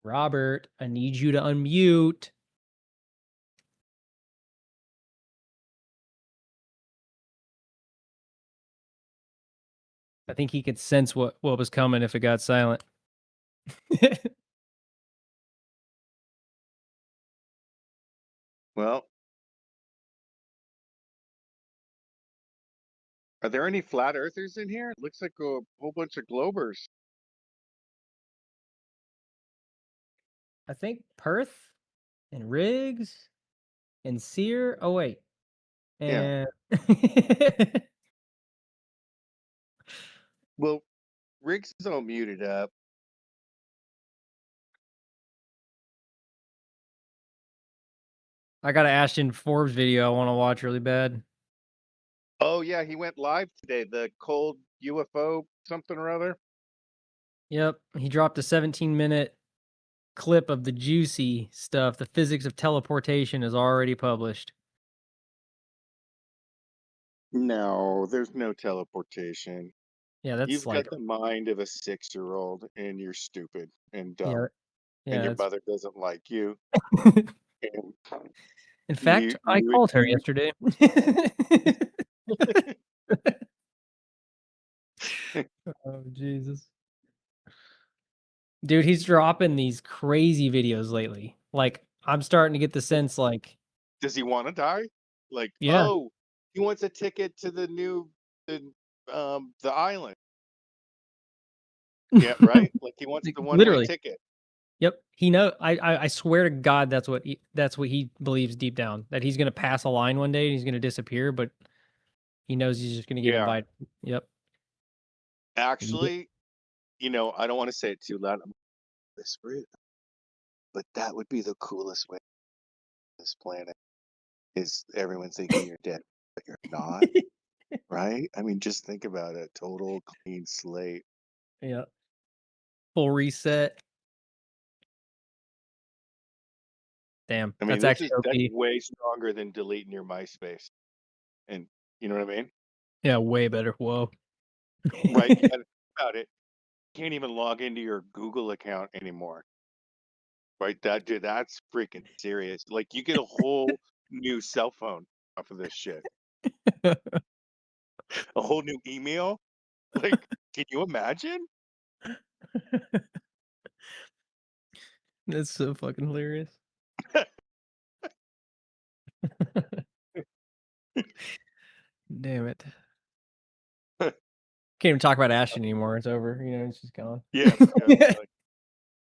Robert, I need you to unmute. I think he could sense what was coming if it got silent. Well, are there any flat earthers in here? It looks like a whole bunch of globers. I think Perth and Riggs and Sear. Oh wait. Yeah. And Well, Riggs is all muted up. I got an Ashton Forbes video I want to watch really bad. Oh yeah, he went live today. The cold UFO something or other. Yep, he dropped a 17-minute clip of the juicy stuff. The physics of teleportation is already published. No, there's no teleportation. Yeah, that's You've got like the mind of a 6-year-old, and you're stupid and yeah, dumb, and yeah, your that's mother doesn't like you. And in fact, I you called her you yesterday. Oh, Jesus. Dude, he's dropping these crazy videos lately. Like, I'm starting to get the sense like, Does he want to die? Like, yeah, oh, he wants a ticket to the the island. Yeah, right? Like he wants like, the one-way literally. ticket. Yep. I swear to God that's what he believes deep down, that he's gonna pass a line one day and he's gonna disappear, but he knows he's just gonna get Yeah. invited. Yep. Yep. Actually, I don't want to say it too loud. I'm gonna whisper it, but that would be the coolest way on this planet is everyone thinking you're dead, but you're not, right? I mean, just think about it. Total clean slate. Yep. Full reset. Damn, I mean, that's this actually is that's OP. way stronger than deleting your MySpace. And you know what I mean? Yeah, way better. Whoa. Right? You gotta think about it. You can't even log into your Google account anymore. Right? That's freaking serious. Like you get a whole new cell phone off of this shit. A whole new email? Like, can you imagine? That's so fucking hilarious. Damn it. Can't even talk about Ashton anymore. It's over. It's just gone. Yeah, yeah.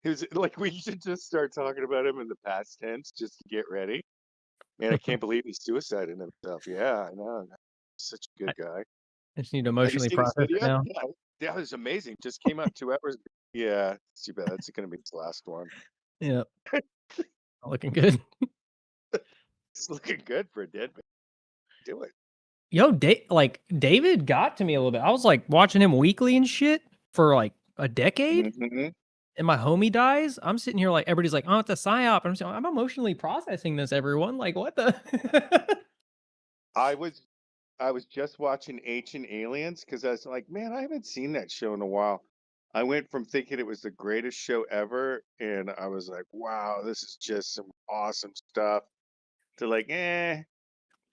Like, like we should just start talking about him in the past tense just to get ready. Man, I can't believe he suicided himself. Yeah, I know. Such a I good guy. just need to Have you emotionally seen his process it video? now. Yeah, that was amazing. Just came out 2 hours. Yeah, it's too bad. That's gonna be his last one. Yeah, not looking good. It's looking good for a dead man. Do it. Yo, David got to me a little bit. I was like watching him weekly and shit for like a decade, Hmm. and my homie dies. I'm sitting here like everybody's like, "Oh, it's a psyop." I'm emotionally processing this. Everyone, like, what the? I was I was just watching Ancient Aliens because I was like, man, I haven't seen that show in a while. I went from thinking it was the greatest show ever, and I was like, wow, this is just some awesome stuff. To like, eh.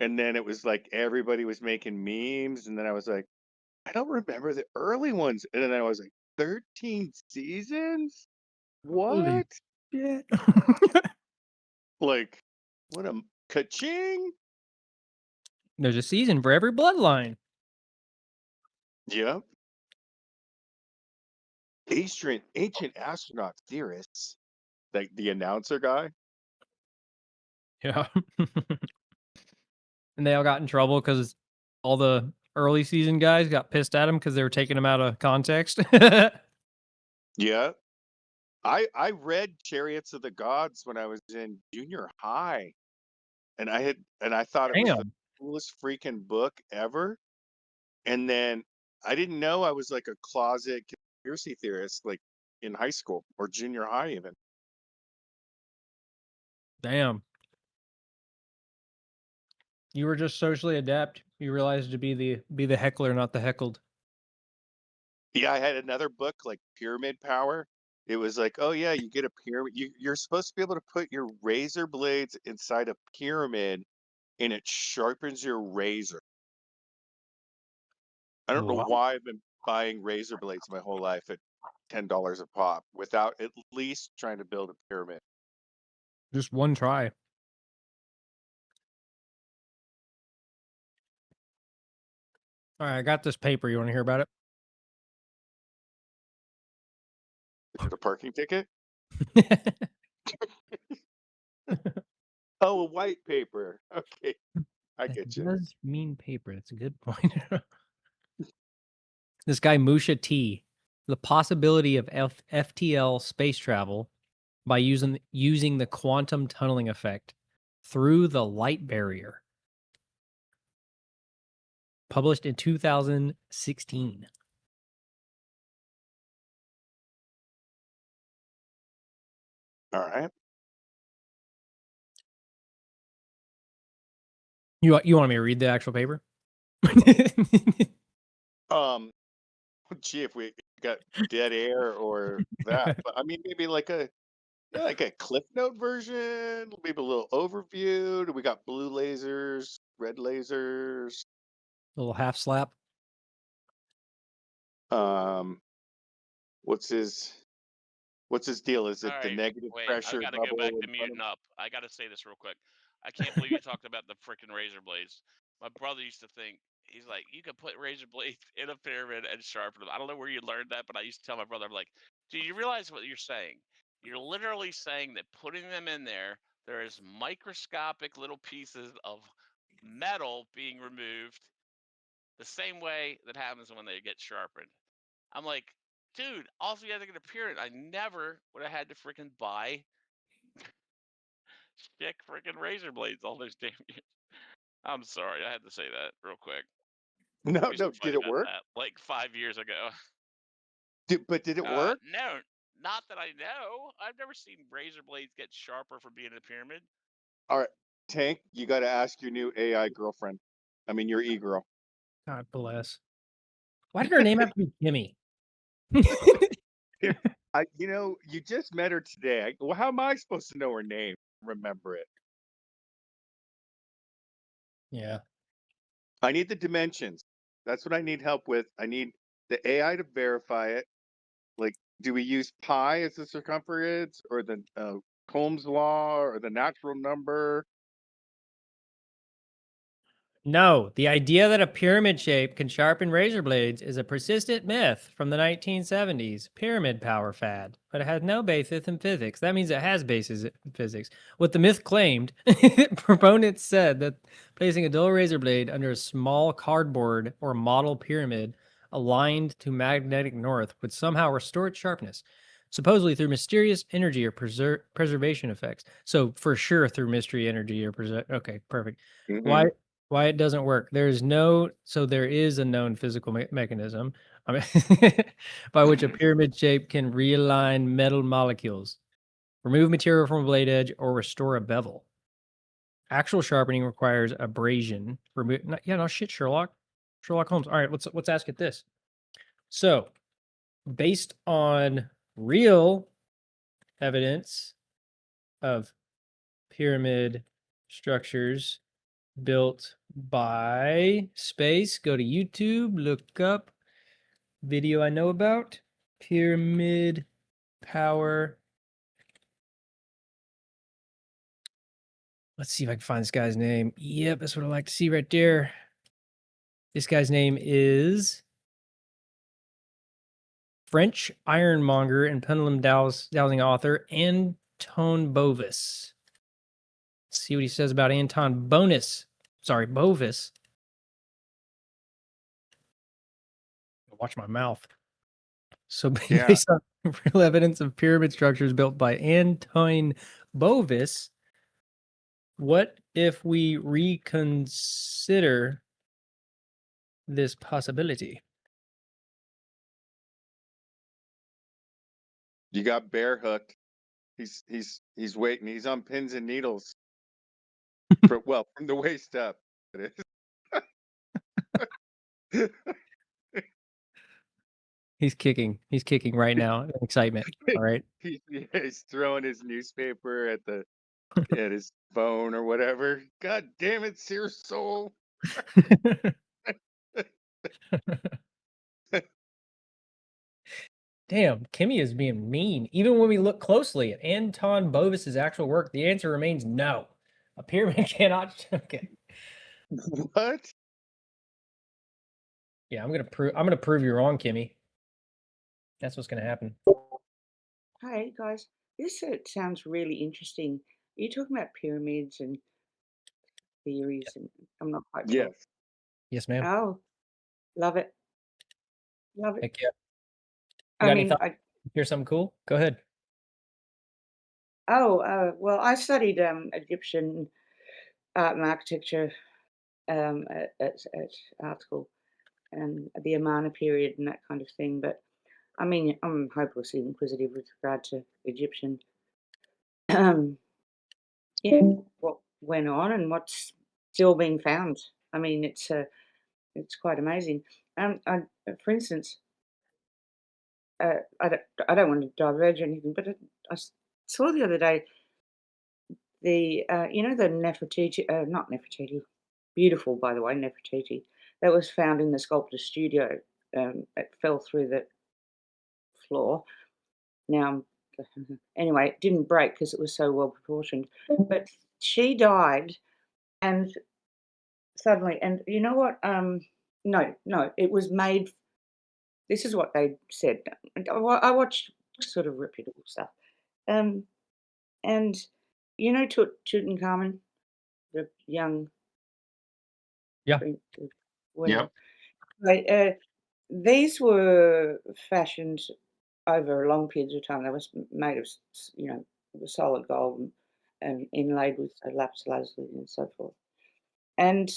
And then it was like everybody was making memes, and then I was like, I don't remember the early ones. And then I was like, 13 seasons? Holy What? shit! Like, what a ka-ching? There's a season for every bloodline. Yep. Ancient astronaut theorists, like the announcer guy. Yeah, and they all got in trouble because all the early season guys got pissed at him because they were taking him out of context. Yeah. I read Chariots of the Gods when I was in junior high, and I thought it was the Damn. coolest freaking book ever. And then I didn't know I was like a closet conspiracy theorist like in high school or junior high even. Damn. You were just socially adept. You realized to be the heckler, not the heckled. Yeah, I had another book like Pyramid Power. It was like, oh yeah, you get a pyramid. You're supposed to be able to put your razor blades inside a pyramid, and it sharpens your razor. I don't know What? why I've been buying razor blades my whole life at $10 a pop without at least trying to build a pyramid. Just one try. All right, I got this paper. You want to hear about Is it a parking ticket? it? Oh, a white paper. Okay, I That get you. does mean paper. That's a good point. This guy Musha T, the possibility of FTL space travel by using the quantum tunneling effect through the light barrier. Published in 2016. All right. You want me to read the actual paper? Um, gee, if we got dead air or that, but I mean, maybe like a yeah, like a Cliff Note version, maybe a little overview. Do we got blue lasers, red lasers? Little half slap. Um, what's his what's his deal? Is All it the right, negative wait. I've pressure got to go back bubble to in front of muting up. I got to say this real quick. I can't believe you talked about the freaking razor blades. My brother used to think he's like, you could put razor blades in a pyramid and sharpen them. I don't know where you learned that, but I used to tell my brother, I'm like, do you realize what you're saying? You're literally saying that putting them in there is microscopic little pieces of metal being removed the same way that happens when they get sharpened. I'm like, dude, also you had to get a pyramid. I never would have had to freaking buy stick freaking razor blades all those damn years. I'm sorry, I had to say that real quick. No, We used no, to did fight it about work? that like 5 years ago. But did it work? No, not that I know. I've never seen razor blades get sharper for being in a pyramid. All right, Tank, you got to ask your new AI girlfriend. I mean, your e-girl. God bless. Why did her name have to be Kimmy? You just met her today. Well, how am I supposed to know her name? Remember it. Yeah. I need the dimensions. That's what I need help with. I need the AI to verify it. Like, do we use pi as the circumference, or the Combs law, or the natural number? No, the idea that a pyramid shape can sharpen razor blades is a persistent myth from the 1970s pyramid power fad, but it has no basis in physics. That means it has basis in physics. What the myth claimed, proponents said that placing a dull razor blade under a small cardboard or model pyramid aligned to magnetic north would somehow restore its sharpness, supposedly through mysterious energy or preservation effects. So for sure through mystery energy or okay, perfect. Hmm. Why it doesn't work. There is a known physical mechanism, I mean, by which a pyramid shape can realign metal molecules, remove material from a blade edge, or restore a bevel. Actual sharpening requires abrasion. No shit, Sherlock. Sherlock Holmes. All right, let's ask it this. So, based on real evidence of pyramid structures built by space. Go to YouTube, look up video I know about. Pyramid power. Let's see if I can find this guy's name. Yep, that's what I like to see right there. This guy's name is French ironmonger and pendulum dowsing author Anton Bovis. Let's see what he says about Anton Bovis. Watch my mouth. So Yeah, based on real evidence of pyramid structures built by Antoine Bovis, what if we reconsider this possibility? you got Bear hooked. He's waiting. He's on pins and needles. From the waist up. It is. He's kicking. He's kicking right now in excitement. All right. He's throwing his newspaper at his phone or whatever. God damn it, Sear Soul. Damn, Kimmy is being mean. Even when we look closely at Anton Bovis's actual work, the answer remains no. A pyramid cannot. Okay. What? Yeah, I'm gonna prove you wrong, Kimmy. That's what's gonna happen. Hi guys, this sounds really interesting. Are you talking about pyramids and theories? And I'm not quite sure. Yes. Yes, ma'am. Oh, love it, love it. Heck yeah. You I got any mean, thoughts? Hear something cool? Go ahead. well, I studied Egyptian art and architecture at art school and the Amana period and that kind of thing. But I mean, I'm hopelessly inquisitive with regard to Egyptian. Yeah, what went on and what's still being found. I mean, it's quite amazing. For instance, I don't want to diverge or anything, but saw the other day the Nefertiti, not Nefertiti, beautiful by the way, Nefertiti, that was found in the sculptor's studio. It fell through the floor. Now, anyway, it didn't break because it was so well proportioned. But she died, and suddenly, and you know what? No, it was made. This is what they said. And I watched sort of reputable stuff. Um, and Tutankhamun, the young Yeah. whatever. They, these were fashioned over long periods of time. They was made of solid gold and inlaid with lapis lazuli and so forth. And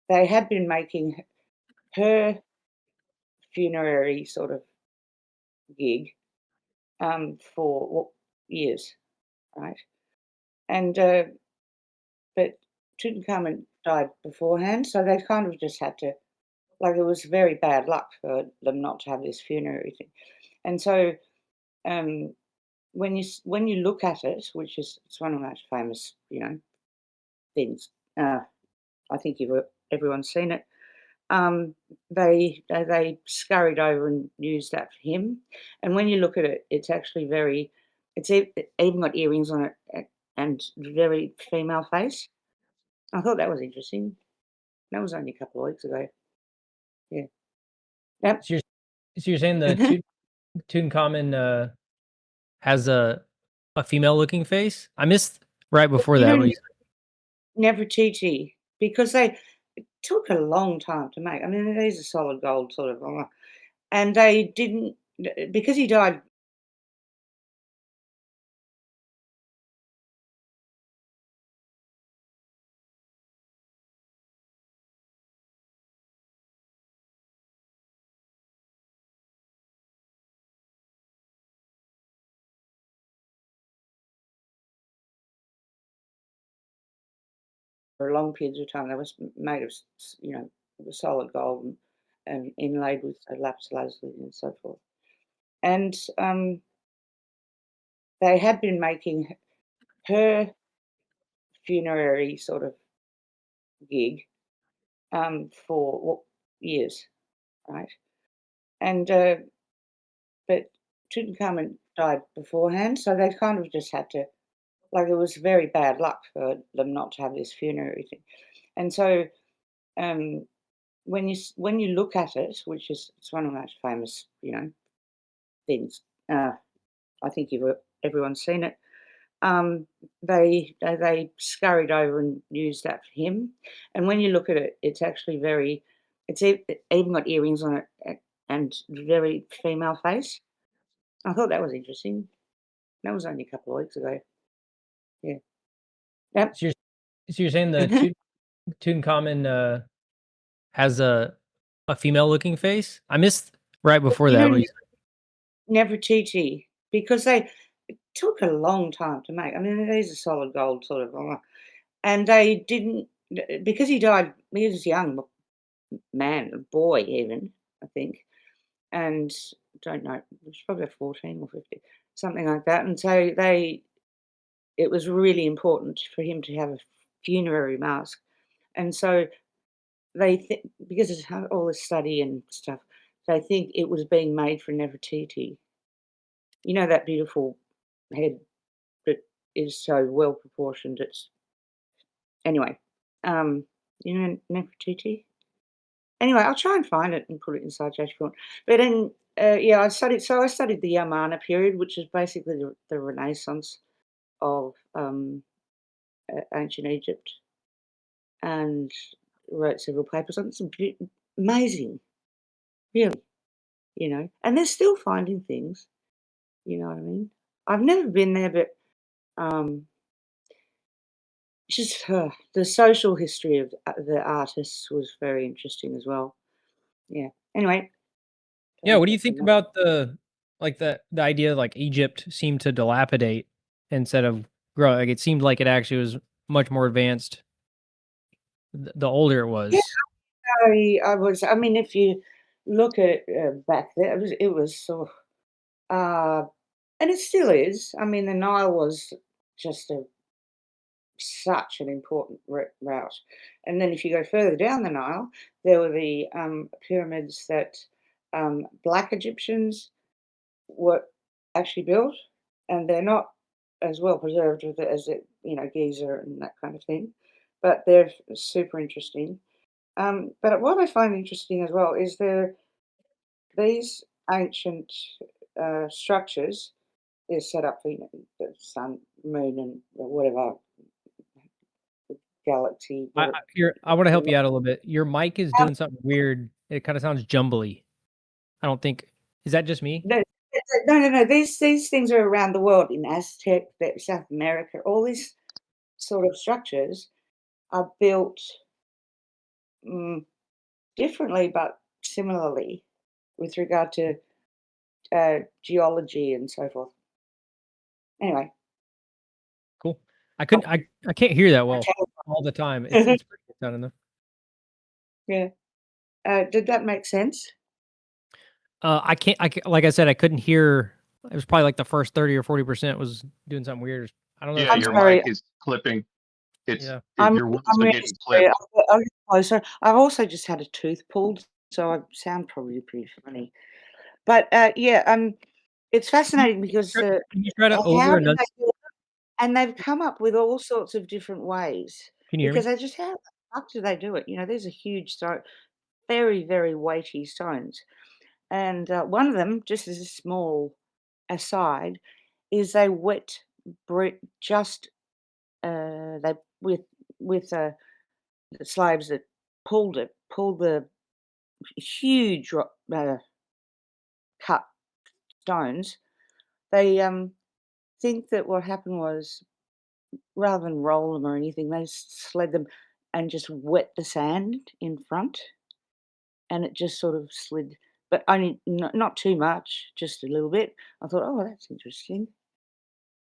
they had been making her funerary sort of gig for years, right? And but Tutankhamun died beforehand, so they kind of just had to, like, it was very bad luck for them not to have this funerary thing. And so um, when you look at it, which is it's one of the most famous, things. I think everyone's seen it. They scurried over and used that for him. And when you look at it, it's actually very. It even got earrings on it and very female face. I thought that was interesting. That was only a couple of weeks ago. Yeah. Yep. So you're saying the Tutankhamun has a female looking face? I missed right before You that. know, What you Nefertiti, because it took a long time to make. I mean, it is a solid gold sort of, and they didn't because he died for long periods of time. They was made of solid gold and inlaid with lapis lazuli and so forth. And they had been making her funerary sort of gig for years, right? And but Tutankhamun died beforehand, so they kind of just had to, like, it was very bad luck for them not to have this funerary thing. And so um, when you look at it, which is it's one of the most famous, things. I think everyone's seen it. They scurried over and used that for him. And when you look at it, it's actually very. It even got earrings on it and very female face. I thought that was interesting. That was only a couple of weeks ago. Yeah. Yep. so you're saying the Tutankhamun has a female looking face? I missed right before You that. know, What you Nefertiti, because it took a long time to make. I mean, it is a solid gold sort of, and they didn't because he died. He was young man, a boy even. I think, and don't know, it was probably 14 or 15, something like that. And so it was really important for him to have a funerary mask, and so they think because of all the study and stuff, they think it was being made for Nefertiti. You know that beautiful head that is so well proportioned. It's anyway. Um, you know Nefertiti. Anyway, I'll try and find it and put it inside Judge Film. But then, yeah, I studied the Yamana period, which is basically the Renaissance of ancient Egypt, and wrote several papers on it. It's amazing, really, And they're still finding things. You know what I mean? I've never been there, but um, just the social history of the artists was very interesting as well. Yeah. Anyway, Yeah, what do you that's think enough. about the idea like Egypt seemed to dilapidate instead of grow? Like it seemed like it actually was much more advanced the older it Yeah, was. I mean, if you look at back there, it was sort of, and it still is. I mean, the Nile was just such an important route. And then if you go further down the Nile, there were the pyramids that black Egyptians were actually built, and they're not as well preserved as Giza and that kind of thing, but they're super interesting. But what I find interesting as well is these ancient structures they're set up for the sun, moon, and whatever galaxy. I want to help you out a little bit. Your mic is doing something weird. It kind of sounds jumbly. I don't think is that just me? No. These things are around the world in Aztec, South America. All these sort of structures are built differently, but similarly with regard to geology and so forth. Anyway, Cool. I couldn't. I can't hear that well okay. all the time. It's pretty good sounding though. Yeah. Did that make sense? I can't. Like I said, I couldn't hear. It was probably like the first 30 or 40% was doing something weird. I don't know. Yeah, If I'm you your sorry. mic is clipping. Yeah. Your words I'm are really getting sorry. clipped. I'll get closer. I've also just had a tooth pulled, so I sound probably pretty funny. But yeah, it's fascinating because Can you try to how over do they enunciate? do it? And they've come up with all sorts of different ways Can you hear because me? they just how the fuck do they do it? These are huge stone, very very weighty stones, and one of them, just as a small aside, is they wet just they with the slaves that pulled the huge cut stones. They think that what happened was rather than roll them or anything, they slid them and just wet the sand in front, and it just sort of slid, but only not too much, just a little bit. I thought, oh, that's interesting.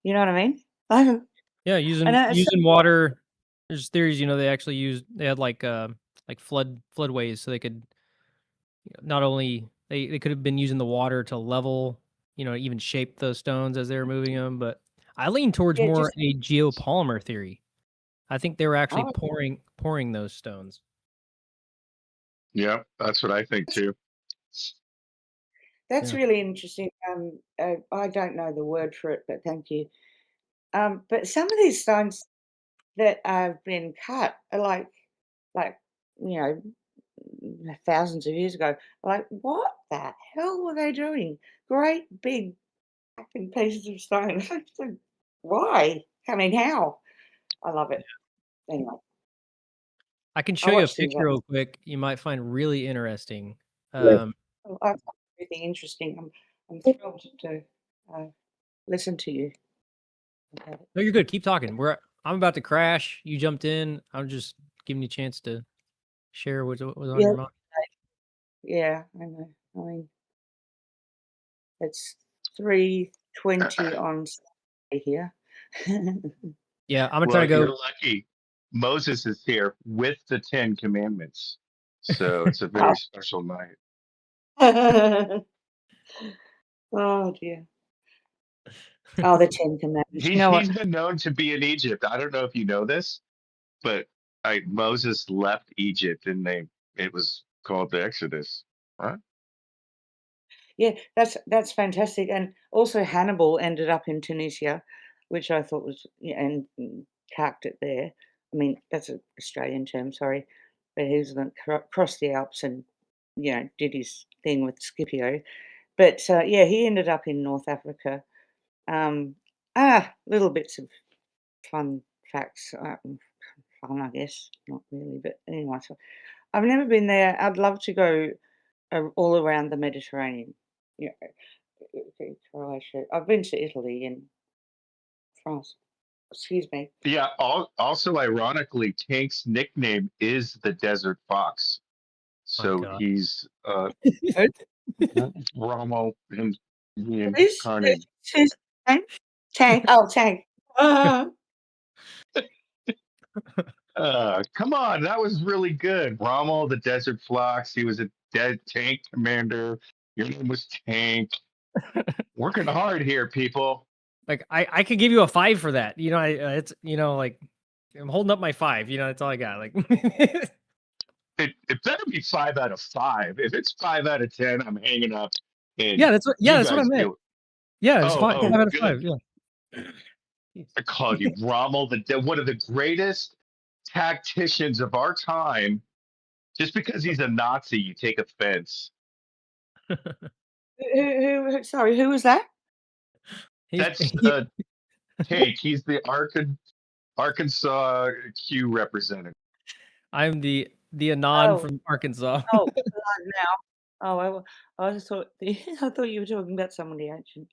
You know what I mean? Yeah, And it's using water. There's theories, they had like floodways, so they could not only they could have been using the water to level, even shape those stones as they were moving them. But I lean towards yeah, more just a geopolymer theory. I think they were actually oh, pouring those stones. Yeah, that's what I think too. that's Yeah. really interesting. I don't know the word for it, but thank you. But some of these stones that have been cut are like you know thousands of years ago. Like, what the hell were they doing? Great big fucking pieces of stone. So why? I mean, how? I love it. Anyway, I can I show you a watch things picture like real quick. You might find really interesting. this. Um, I find everything interesting. I'm thrilled to uh, listen to you about it. no, you're good. Keep talking. I'm about to crash. You jumped in. I'm just giving you a chance to share what was on Yeah, your mind. yeah, I know. I mean, it's 3:20 on Saturday here. Yeah, I'm gonna try to Well, go. you're lucky. Moses is here with the 10 Commandments. So it's a Oh, very special night. Oh dear. Oh, the Ten Commandments. You He's know what? been known to be in Egypt. I don't know if you know this, but Moses left Egypt and it was called the Exodus. Huh? Yeah, that's fantastic. And also Hannibal ended up in Tunisia, which I thought was and carked it there. I mean, that's an Australian term, sorry, but he was crossed the Alps and did his thing with Scipio. But yeah, he ended up in North Africa. Um, little bits of fun facts. Fun, I guess, not really, but anyway. So I've never been there. I'd love to go all around the Mediterranean. Yeah, Croatia. I've been to Italy and France. Excuse me. Yeah. Also, ironically, Tank's nickname is the Desert Fox. Oh So god. he's Romo and Who's reincarnated. who's Tank? Tank. Oh, Tank. Come on, that was really good. Rommel, the Desert Fox. He was a dead tank commander. Your name was Tank. Working hard here, people. Like I could give you a 5 for that. It's like I'm holding up my 5. That's all I got. Like It better be 5 out of 5. If it's 5 out of 10, I'm hanging up. And yeah, you that's what I guys meant. do it. Yeah, it's fine. 5 out of 5. Good. Yeah. I called you Rommel, one of the greatest tacticians of our time. Just because he's a Nazi, you take offense. Sorry, who was that? That's Tank. He's the Arkansas Q representative. I'm the Anon Oh. from Arkansas. Oh, now. Oh, I just thought I thought you were talking about somebody ancient.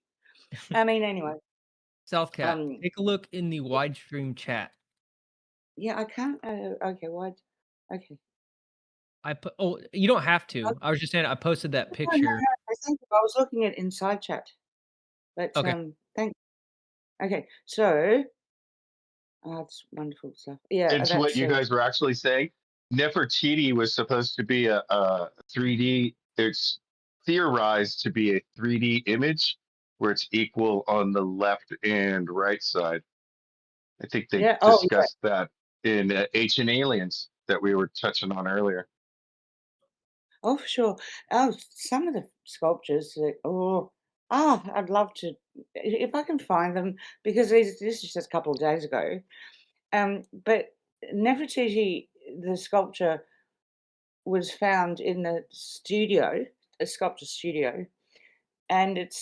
I mean, anyway. Southcat, take a look in the wide stream chat. Yeah, I can't. Okay, why? Okay. You don't have to. I was just saying I posted that No, picture. thank you. I was looking at inside chat, but Okay. thank. Okay, so it's wonderful stuff. Yeah, And to what you guys were actually saying, Nefertiti was supposed to be a 3D. It's theorized to be a 3D image where it's equal on the left and right side. I think they discussed that in Ancient Aliens that we were touching on earlier. Oh, for sure. Oh, some of the sculptures. I'd love to if I can find them because this is just a couple of days ago. But Nefertiti, the sculpture, was found in the studio, a sculpture studio, and it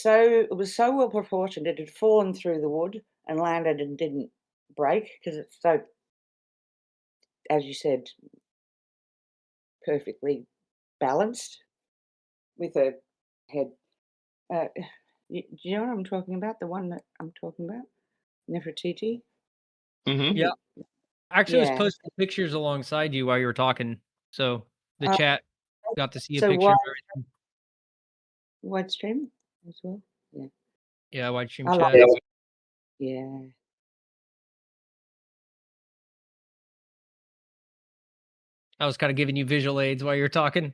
was so well proportioned. It had fallen through the wood and landed and didn't break because it's so, as you said, perfectly balanced with a head. Do you know what I'm talking about? The one that I'm talking about, Nefertiti. Mm-hmm. Yeah. I actually was Yeah. posting pictures alongside you while you were talking, so the chat got to see a So picture of everything. wide stream as well. Yeah. Yeah, wide stream I love chat. it. Yeah. I was kind of giving you visual aids while you were talking.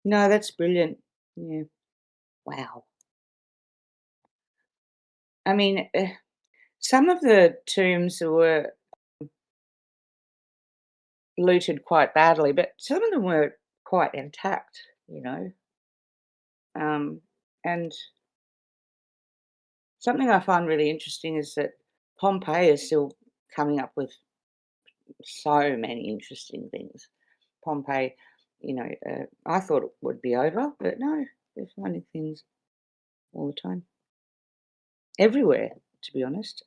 No, that's brilliant. Yeah. Wow. I mean, some of the tombs were looted quite badly, but some of them were quite intact, you know. And something I find really interesting is that Pompeii is still coming up with so many interesting things. Pompeii, I thought it would be over, but no, they're finding things all the time. Everywhere, to be honest.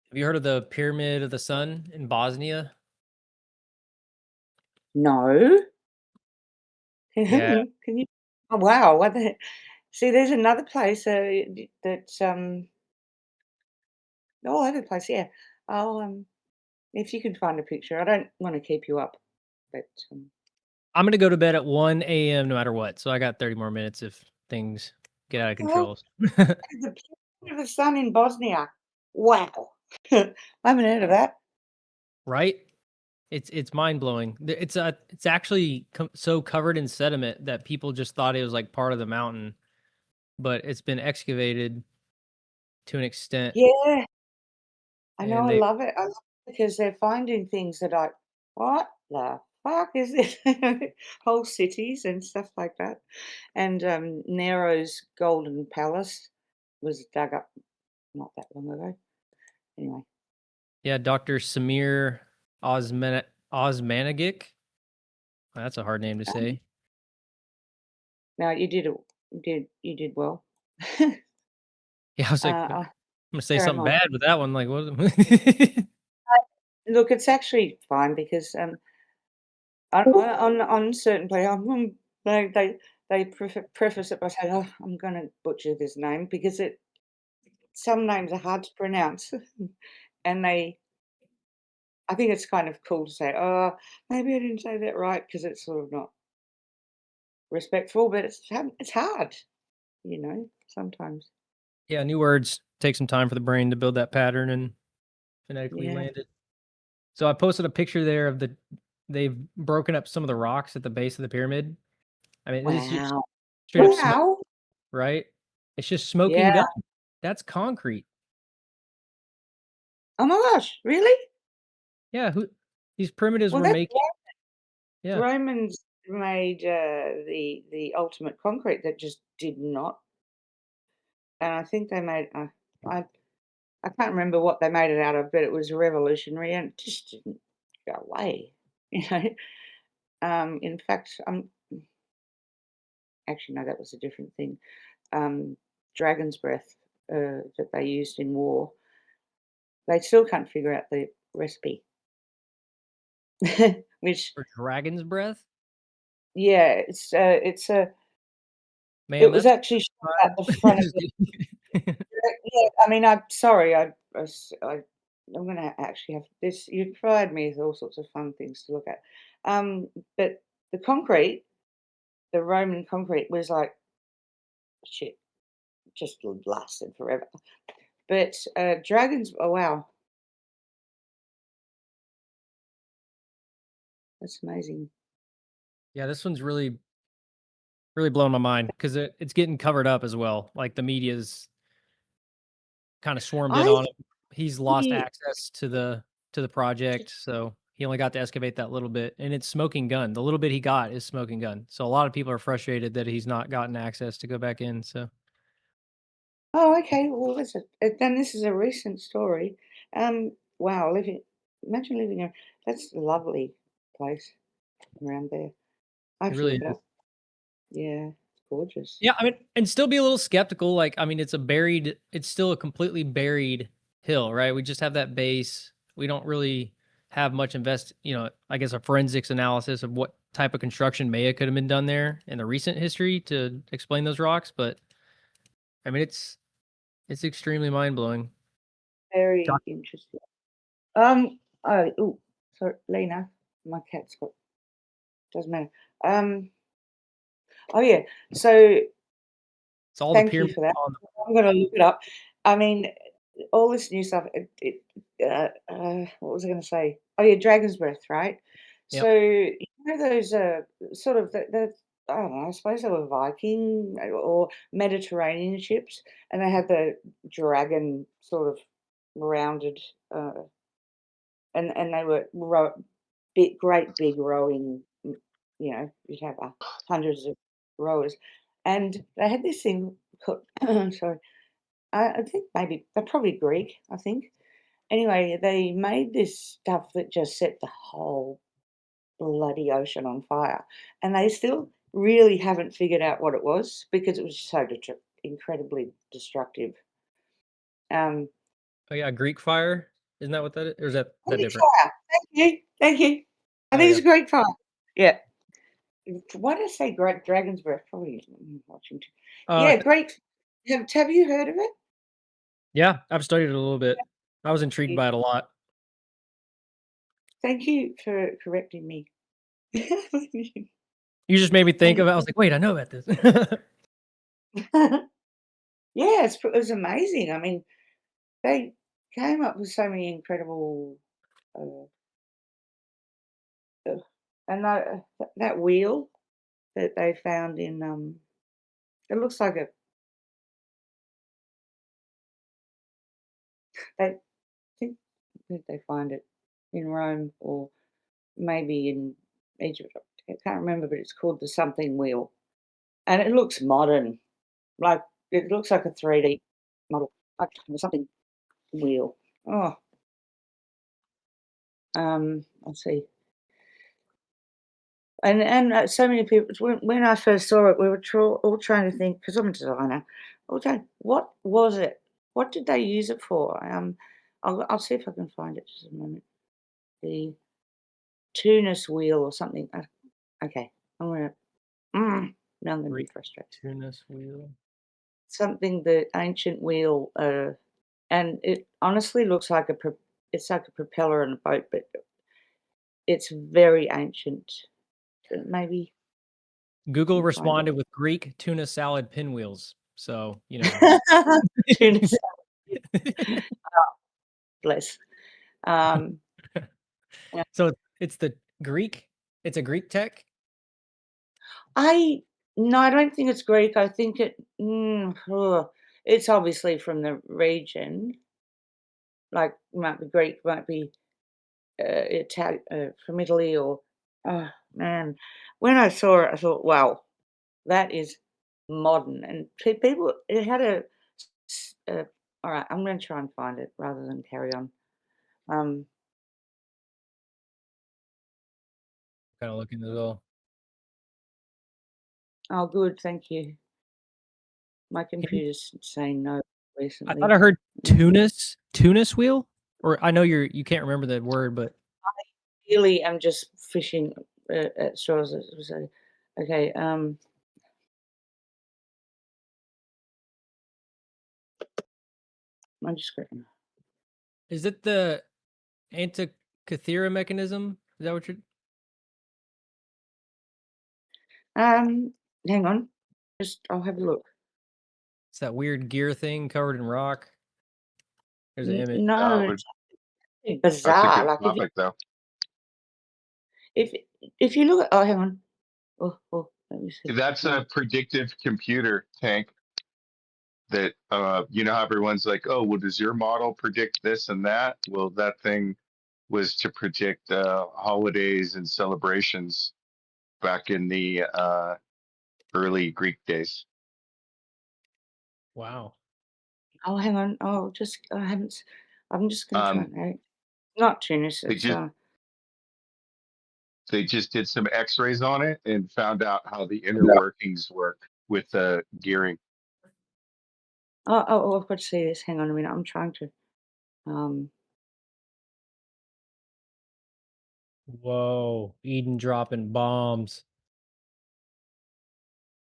Have you heard of the Pyramid of the Sun in Bosnia? No. Yeah. Can you? Oh, wow. What the? See, there's another place that's all over the place. Yeah. I'll if you can find a picture. I don't want to keep you up, but I'm gonna go to bed at 1 AM no matter what, so I got 30 more minutes if things get out of control. the Pyramid of the Sun in Bosnia. Wow. I haven't heard of that. Right? It's mind-blowing. It's actually so covered in sediment that people just thought it was, like, part of the mountain, but it's been excavated to an extent, Yeah, I know, and I they love it. I love it because they're finding things that are, "What the fuck is this?" Whole cities and stuff like that. And, Nero's Golden Palace was dug up not that long ago. Anyway, yeah, Dr. Samir Osmanagic. That's a hard name to um, say. no, you did well. Yeah, I was like, I'm Uh, gonna say bear in something mind. bad with that one, like, what Look, it's actually fine because, on certain they preface it by saying, "Oh, I'm gonna butcher this name," because some names are hard to pronounce, and I think it's kind of cool to say, "Oh, maybe I didn't say that right," because it's sort of not respectful, but it's hard, sometimes. Yeah, new words take some time for the brain to build that pattern and phonetically Yeah. land it. So I posted a picture there of they've broken up some of the rocks at the base of the pyramid. I mean, it's just Wow. straight up smoke, Wow. right? It's just smoking Yeah. gun. That's concrete. Oh my gosh, really? Yeah, who these primitives Well, were that's making. why Yeah, Romans made, the ultimate concrete that just did not, and I think they made, I I can't remember what they made it out of, but it was revolutionary and it just didn't go away, you know? In fact, actually, no, that was a different thing. Dragon's breath, that they used in war, they still can't figure out the recipe. Which, for dragon's breath? yeah, Man, it was that's actually shot at the front of the, yeah, I mean, I'm sorry, I'm gonna actually have this. You provide me with all sorts of fun things to look at. But the concrete, the Roman concrete was like shit, just lasted forever. But dragons, oh wow, that's amazing. Yeah, this one's really blowing my mind because it's getting covered up as well. Like the media's kind of swarmed in I on him. He's lost see. access to the project, so he only got to excavate that little bit, and it's smoking gun. The little bit he got is smoking gun. So a lot of people are frustrated that he's not gotten access to go back in. So Oh, okay. Well, then this is a recent story. Wow, imagine living in, that's a lovely place around there. I it have to really look it is. up. Yeah, it's gorgeous. Yeah, I mean, and still be a little skeptical. Like, I mean, it's still a completely buried hill, right? We just have that base. We don't really have much I guess a forensics analysis of what type of construction may have could have been done there in the recent history to explain those rocks. But I mean, it's extremely mind blowing. Very interesting. Oh, ooh, sorry, Lena, my cat's got, doesn't matter. Um, oh yeah. So It's all the thank you pyramids for that. on. I'm gonna look it up. I mean, all this new stuff. What was I going to say? Oh yeah, Dragon's Breath, right? Yep. So those sort of I don't know. I suppose they were Viking or Mediterranean ships, and they had the dragon sort of rounded, uh, and they were great big rowing. You'd have hundreds of rowers, and they had this thing called. Sorry, I think maybe they're probably Greek. I think. Anyway, they made this stuff that just set the whole bloody ocean on fire, and they still really haven't figured out what it was because it was so incredibly destructive. Um, Oh yeah, Greek fire. Isn't that what that is? Or is that Greek different? fire. Thank you. I Oh think yeah. it's great fire. Yeah. Why did I say great Dragon's Breath? Probably watching. Uh, Yeah, great. Have you heard of it? yeah, I've studied it a little bit. I was intrigued You- by it a lot. Thank you for correcting me. You just made me think And of it. I was like, wait, I know about this. yeah, it was amazing. I mean, they came up with so many incredible, uh, And that wheel that they found in, it looks like I think that they find it in Rome or maybe in Egypt. I can't remember, but it's called the something wheel, and it looks modern. Like it looks like a 3D model, like the something wheel. Oh, let's see. And so many people. When I first saw it, we were all trying to think because I'm a designer. Okay, what was it? What did they use it for? I'll see if I can find it. Just a moment. The Tunis wheel or something. Okay, I'm gonna. Now I'm gonna be Greek frustrated. Tunis wheel. Something the ancient wheel, and it honestly looks like it's like a propeller on a boat, but it's very ancient. Maybe Google you can find it. responded with Greek tuna salad pinwheels. So, you know. Tuna salad. Bless. Um, yeah. So it's the Greek? It's a Greek tech? I no, I don't think it's Greek. I think it's obviously from the region. Like might be Greek, might be Italian, from Italy, or oh man, when I saw it, I thought, wow, that is modern. And people, it had all right, I'm going to try and find it rather than carry on. Um, Kind of looking as well. oh, good, thank you. My Can- computer's saying no I recently. thought I heard Mm. Tunis wheel? Or I know you can't remember the word, but Really, I'm just fishing at straws. Okay. I'm just going. is it the Antikythera mechanism? Is that what you're Hang on. I'll have a look. It's that weird gear thing covered in rock? There's an image. No, But it's that's a bizarre. good Like topic, though. if you look at, oh, hang on. Oh, let me see. That's a predictive computer tank that you know how everyone's like, oh, well, does your model predict this and that? Well, that thing was to predict holidays and celebrations back in the early Greek days. Wow. Oh, hang on. Oh, I haven't. I'm just going to try. Um, Not Tunis. they It's just they just did some X-rays on it and found out how the inner workings work with the gearing. oh, I've got to see this. Hang on a minute. I'm trying to. Whoa. Eden dropping bombs.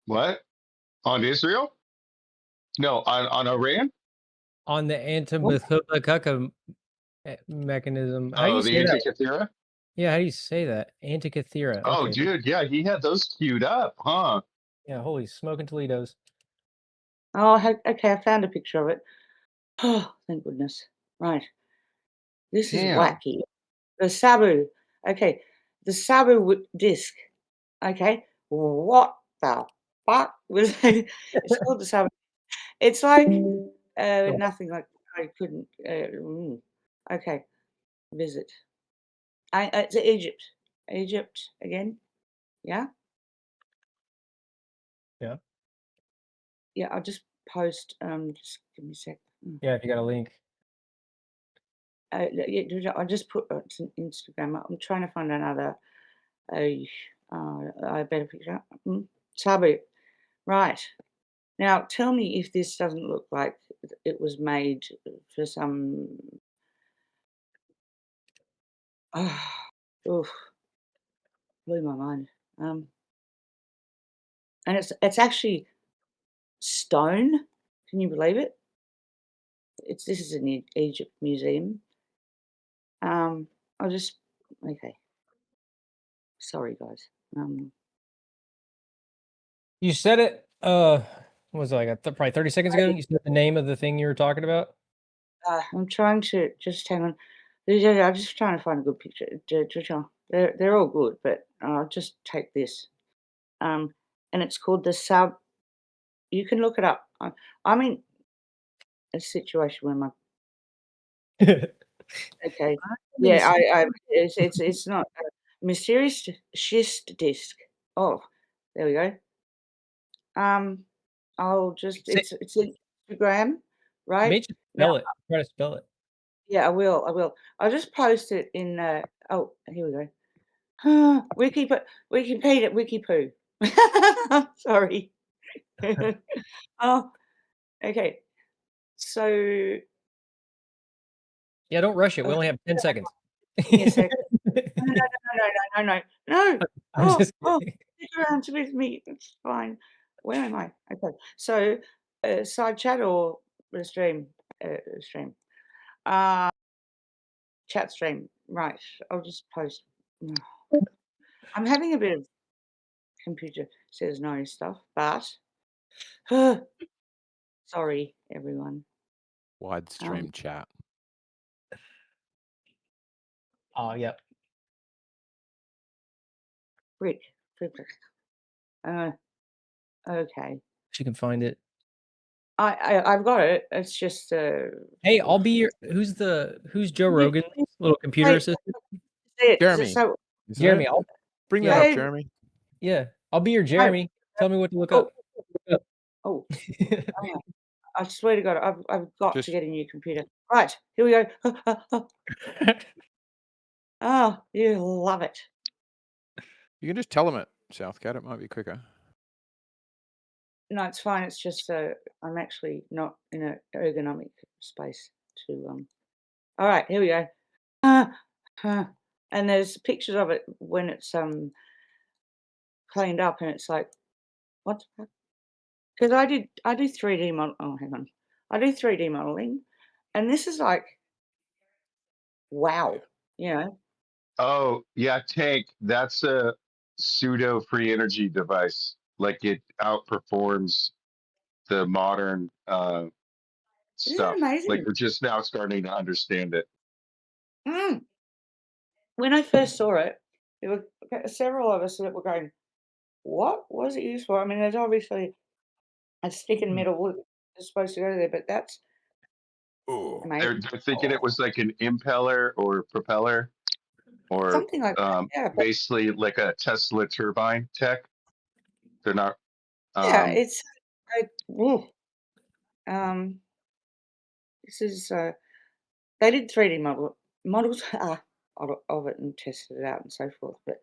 What? On Israel? No, on Iran? On the Antikythera mechanism. How do you Oh, the say that? Antikythera? Yeah, how do you say that? Antikythera. Oh, Okay. dude, yeah, he had those queued up, huh? Yeah, holy smoking Toledo's. Oh, okay. I found a picture of it. Oh, thank goodness. Right. This is Damn. wacky. The Sabu. Okay. The Sabu disc. Okay. What the fuck was it? It's called the Sabu. It's like nothing like I couldn't. Okay. Visit. It's Egypt. Egypt again. Yeah. Yeah. Yeah. I'll just post. Just give me a sec. Yeah, if you got a link. Yeah, I just put it's an Instagram. I'm trying to find another a better picture. Sabu. Right. Now tell me if this doesn't look like it was made for some oof, blew my mind. And it's actually stone. Can you believe it? This is an Egypt museum. I'll just okay. Sorry guys. You said it what was it like probably 30 seconds ago? You said the name of the thing you were talking about? I'm trying to just hang on. I'm just trying to find a good picture. They're all good, but I'll just take this. And it's called the sub. You can look it up. I'm in a situation where my okay, I'm in a yeah, situ it's not a mysterious schist disk. Oh, there we go. I'll just Say it's Instagram, you right? may just Now spell it. Try to spell it. yeah, I will. I'll just post it in, oh, here we go. Wikipedia, Wikipoo. Sorry. Oh, okay. So, Yeah, don't rush it. We uh, only have 10 seconds. give me a second. No, no, no, no, no, no, no, no. I'm just Oh, kidding. stick around with me. It's fine. Where am I? Okay. So, side chat or the stream? Stream. Uh, chat stream. Right. I'll just post. I'm having a bit of computer says no stuff, but sorry, everyone. Wide stream chat. Oh, yeah. Rick, okay. She can find it. I've got it. It's just Hey, I'll be your who's Joe Rogan's little computer wait, assistant? Jeremy. So, Isn't Jeremy, it? I'll Bring yeah. that up, Hey. Jeremy. Yeah, I'll be your Jeremy. Tell me what to look oh, up. oh, I swear to God, I've got Just to get a new computer. Right, here we go. Oh, you love it. you can just tell them it, Southcat. It might be quicker. No, it's fine. It's just I'm actually not in an ergonomic space to. All right, here we go. And there's pictures of it when it's cleaned up, and it's like, what? Because I do 3D model. Oh, hang on, I do 3D modeling, and this is like, wow, you know. Oh, yeah, Tank, that's a pseudo free energy device. Like it outperforms the modern Isn't it stuff. Like amazing? we're just now starting to understand it. Mm. When I first saw it, there were several of us that were going, "What was it used for?" I mean, there's obviously a stick in the middle that's supposed to go there, but that's Oh, amazing. They're thinking it was like an impeller or propeller or Something like that, yeah. But basically like a Tesla turbine tech. They're not yeah, it's um, this is they did 3D models of it and tested it out and so forth. But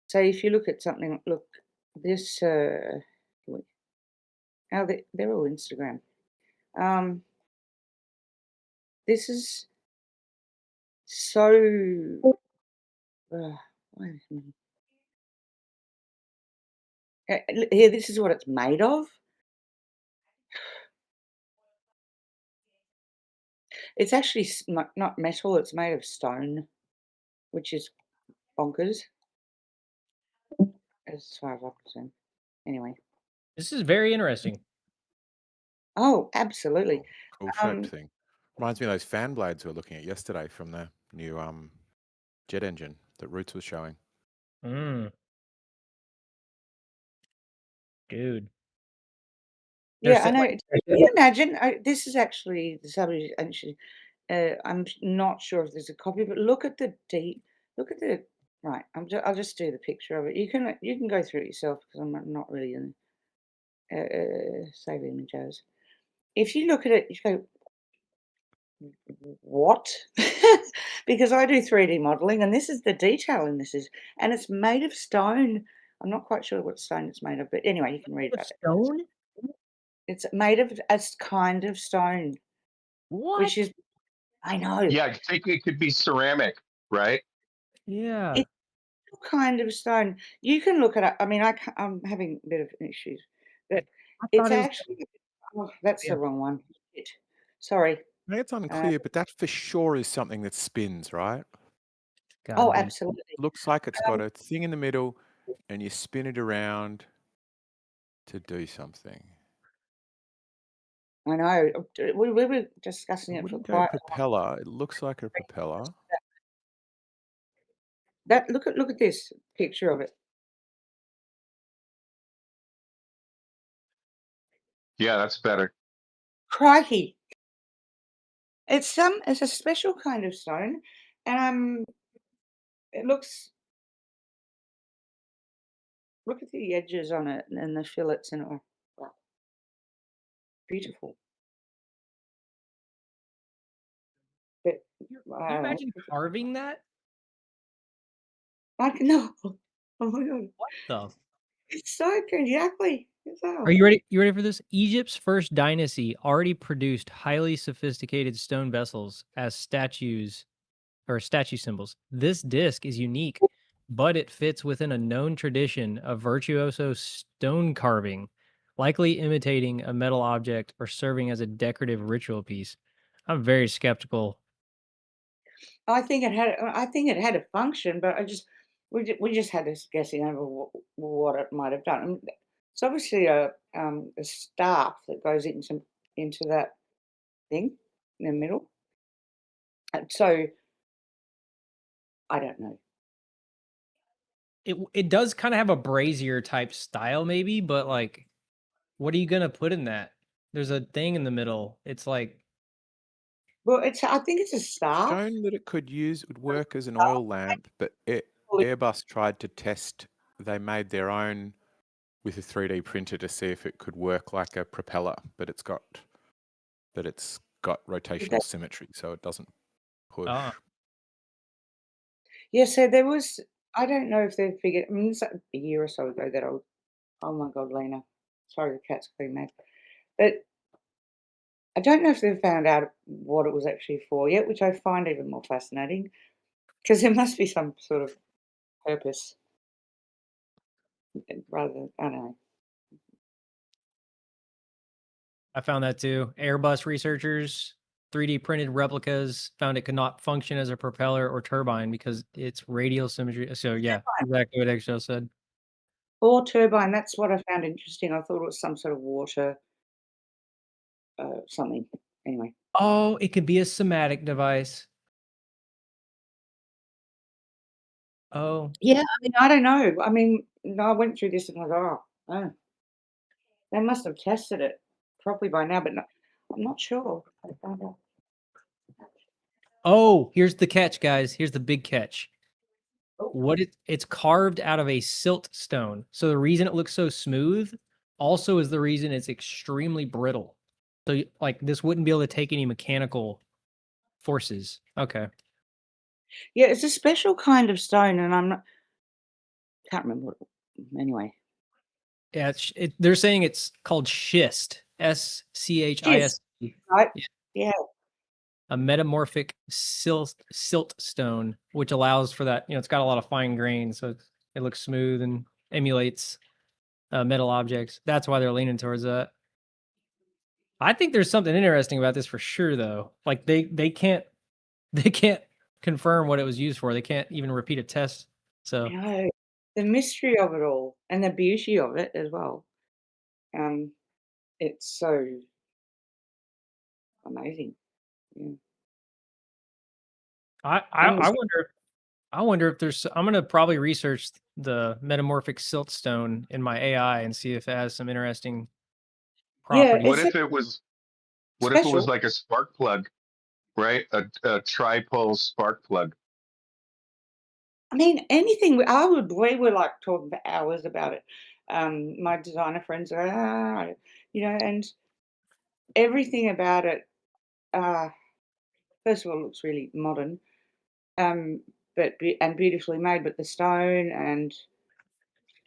so if you look at something, look this. Now they're all Instagram. Um, this is so. Wait a minute. Here, this is what it's made of. It's actually not metal. It's made of stone, which is bonkers as far as I'm concerned. Anyway. This is very interesting. Oh, absolutely. cool shaped thing. Reminds me of those fan blades we were looking at yesterday from the new jet engine that Roots was showing. Dude. Yeah, I There's know. Can you imagine? This is actually the subject. Actually, I'm not sure if there's a copy, but look at the look at the right. I'll just do the picture of it. You can go through it yourself because I'm not really in save images. If you look at it, you go, what? Because I do 3D modeling, and this is the detail in this and it's made of stone. I'm not quite sure what stone it's made of, but anyway, you can read about it. stone? It's made of a kind of stone, What? which is, I know. Yeah, I think it could be ceramic, right? Yeah. It's a kind of stone. You can look it up. I mean, I'm having a bit of issues, but I it's thought it was actually. Oh, that's yeah. the wrong one. Shit. Sorry. I think it's unclear, but that for sure is something that spins, right? Gotta Oh, be. absolutely. Looks like it's got a thing in the middle, and you spin it around to do something. I know. We were discussing It it for wouldn't go quite. propeller. It looks like a propeller. That look at this picture of it. Yeah, that's better. Crikey! It's a special kind of stone, and it looks. Look at the edges on it and the fillets and all. Wow, beautiful. But Can you wow, imagine carving that? I can no. Oh my god, What the it's so good. Exactly. It's Are how. you ready? You ready for this? Egypt's first dynasty already produced highly sophisticated stone vessels as statues or statue symbols. This disc is unique, but it fits within a known tradition of virtuoso stone carving, likely imitating a metal object or serving as a decorative ritual piece. I'm very skeptical. I think it had a function, but we just had this guessing over what it might have done. It's obviously a staff that goes into that thing in the middle. So I don't know. It does kind of have a brazier type style, maybe, but like, what are you gonna put in that? There's a thing in the middle. It's like, Well, I think it's a staff. Shown that it could would work as an Staff, oil lamp, but like, Airbus tried to test. They made their own with a 3D printer to see if it could work like a propeller, but it's got rotational symmetry, so it doesn't push. ah, yeah. So there was. I don't know if they've figured. I mean, it's like a year or so ago that I. Oh my God, Lena. Sorry, the cat's going mad. But I don't know if they've found out what it was actually for yet, which I find even more fascinating because there must be some sort of purpose rather than, I don't know. I found that too. Airbus researchers 3D printed replicas found it could not function as a propeller or turbine because it's radial symmetry. So yeah, exactly what Eggshell said. Or turbine, that's what I found interesting. I thought it was some sort of water something. Anyway. Oh, it could be a somatic device. Oh, Yeah, I mean, I don't know. I mean, no, I went through this and I go, oh, they must have tested it properly by now, but no, I'm not sure. I found out. oh, here's the catch, guys. Here's the big catch. Oh, It's carved out of a silt stone. So the reason it looks so smooth also is the reason it's extremely brittle. So like this wouldn't be able to take any mechanical forces. Okay. yeah, it's a special kind of stone, and can't remember what. Anyway, Yeah, they're saying it's called schist. cheers, SCHIST. right? Yeah, Yeah, a metamorphic silt stone, which allows for that. It's got a lot of fine grain, so it looks smooth and emulates metal objects. That's why they're leaning towards that. I think there's something interesting about this for sure, though. Like they can't they can't confirm what it was used for. They can't even repeat a test. I So know the mystery of it all and the beauty of it as well. Um, it's so amazing. Yeah. I I, And I wonder I wonder if there's. I'm gonna probably research the metamorphic siltstone in my AI and see if it has some interesting yeah, What properties. it's if it was what if it was special. like a spark plug, right? A tripole spark plug. I mean, anything. We were like talking for hours about it. My designer friends are, and everything about it. Uh, First of all, it looks really modern, um, and beautifully made. But the stone and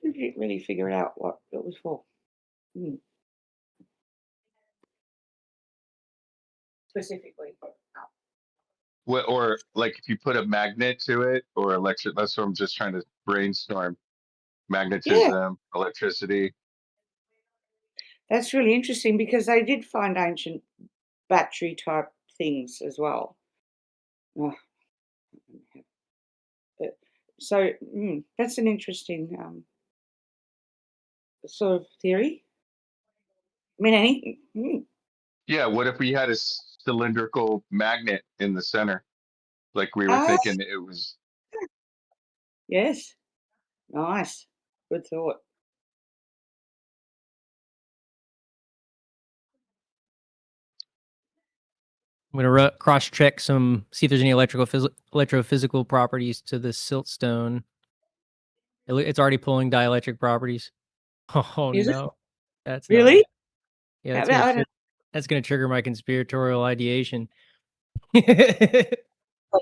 didn't really figure out what it was for. Mm, specifically. What, or like if you put a magnet to it or electric. That's what I'm just trying to brainstorm. Yeah, Magnetism, electricity. that's really interesting because they did find ancient battery type things as well. Oh, but, so that's an interesting sort of theory. I mean, Yeah. What if we had a cylindrical magnet in the center, like we were ah, thinking it was? Yes. Nice. Good thought. I'm gonna cross-check see if there's any electrophysical properties to the siltstone. It's already pulling dielectric properties. Oh, Is it? no. That's not Really? good. Yeah, How about that's gonna trigger my conspiratorial ideation. go